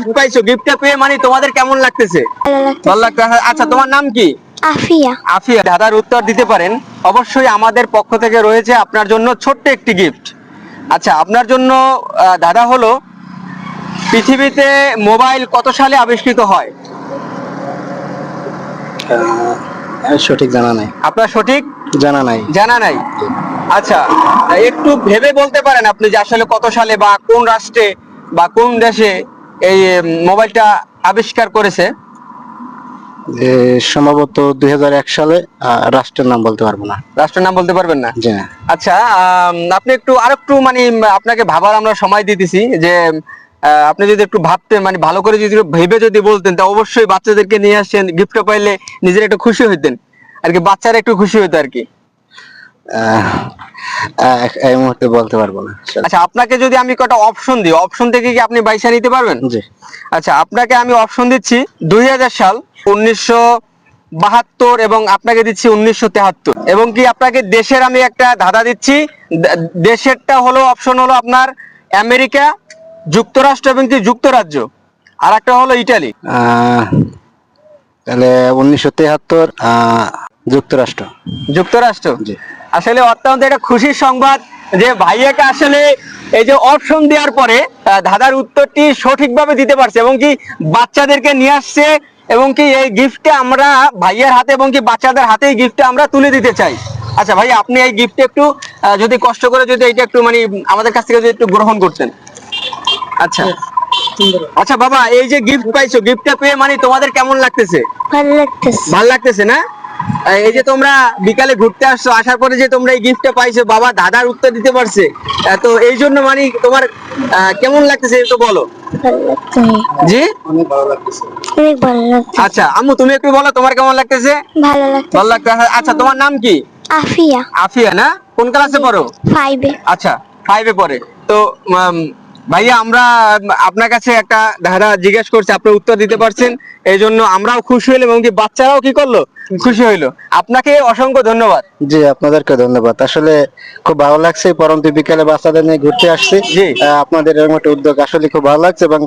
Gift পাইছো, গিফটটা পেয়ে মানে তোমাদের কেমন লাগতেছে? ভালো লাগতেছে। আচ্ছা, তোমার নাম কি? আফিয়া। আফিয়া। দাদার উত্তর দিতে পারেন, অবশ্যই আমাদের পক্ষ থেকে রয়েছে আপনার জন্য ছোট্ট একটি গিফট। আচ্ছা, আপনার জন্য দাদা হলো, পৃথিবীতে মোবাইল কত সালে আবিষ্কৃত হয়? সঠিক জানা নাই। আপনার সঠিক জানা নাই। জানা নাই? আচ্ছা, একটু ভেবে বলতে পারেন আপনি যে আসলে কত সালে বা কোন রাষ্ট্রে বা কোন দেশে এই মোবাইলটা আবিষ্কার করেছে? সম্ভবত 2001 সালে। রাষ্ট্রের নাম বলতে পারবো না। রাষ্ট্রের নাম বলতে পারবেন না? জি না। আচ্ছা, আপনি একটু আরেকটু মানে আপনাকে ভাবার আমরা সময় দিতেছি যে আপনি যদি একটু ভাবতেন, মানে ভালো করে যদি ভেবে যদি বলতেন, তা অবশ্যই বাচ্চাদেরকে নিয়ে আসছেন, গিফটটা পাইলে নিজের একটু খুশি হইতেন আর কি, বাচ্চারা একটু খুশি হইতো আর কি। এই মুহূর্তে বলতে পারবো না। আচ্ছা, আপনাকে যদি আমি কটা অপশন দিই, অপশন থেকে কি আপনি বাইসা নিতে পারবেন? জি। আচ্ছা, আপনাকে আমি অপশন দিচ্ছি 2000 সাল, 1972 এবং আপনাকে দিচ্ছি 1973, এবং কি আপনাকে দেশের আমি একটা ধাঁধা দিচ্ছি। দেশেরটা হলো অপশন হলো আপনার আমেরিকা, যুক্তরাষ্ট্র এবং কি যুক্তরাজ্য, আর একটা হলো ইটালি। তাহলে 1973, যুক্তরাষ্ট্র। যুক্তরাষ্ট্র? জি। আসলে অত্যন্ত একটা খুশির সংবাদ যে ভাইয়াকে আসলে এই যে অপশন দেওয়ার পরে ধাঁধার উত্তরটি সঠিকভাবে দিতে পারছে এবং কি বাচ্চাদেরকে নিয়ে আসছে, এবং কি এই গিফটটা আমরা ভাইয়ার হাতে এবং কি বাচ্চাদের হাতে এই গিফটটা আমরা তুলে দিতে চাই। আচ্ছা ভাই, আপনি এই গিফট একটু যদি কষ্ট করে যদি এটা একটু মানে আমাদের কাছ থেকে যদি একটু গ্রহণ করতেন। আচ্ছা আচ্ছা বাবা, এই যে গিফট পাইছো, গিফটটা পেয়ে মানে তোমাদের কেমন লাগতেছে? ভালো লাগতেছে। ভালো লাগতেছে না? এই যে তোমরা বিকালে ঘুরতে আসছো, আসার পরে যে তোমরা এই গিফটটা পাইছো, বাবা দাদার উত্তর দিতে পারছে, তো এই জন্য মানে তোমার কেমন লাগতেছে একটু বলো। ভালো লাগতেছে। জি, অনেক ভালো লাগতেছে। অনেক ভালো লাগতেছে। আচ্ছা আম্মু, তুমি একটু বলো তোমার কেমন লাগতেছে? ভালো লাগতেছে। ভালো লাগতেছে। আচ্ছা, তোমার নাম কি? আফিয়া। আফিয়া না? কোন ক্লাসে পড়ো? 5-এ। আচ্ছা, 5-এ পড়ে। তো ভাইয়া, আমরা আপনার কাছে একটা ধাঁধা জিজ্ঞেস করছি, আপনি উত্তর দিতে পারছেন, এই জন্য আমরাও খুশি হইলাম এবং কি বাচ্চারাও কি করলো, খুশি হইলো। আপনাকে অসংখ্য ধন্যবাদ। জি, আপনাদেরকে ধন্যবাদ। আসলে খুব ভালো লাগছে, পরন্ত বিকালে বাচ্চাদের নিয়ে ঘুরতে আসছি। জি। আপনাদের এরকম একটা উদ্যোগ আসলে খুব ভালো লাগছে এবং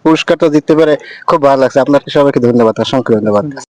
পুরস্কারটা জিততে পেরে খুব ভালো লাগছে। আপনাকে সবাইকে ধন্যবাদ, অসংখ্য ধন্যবাদ।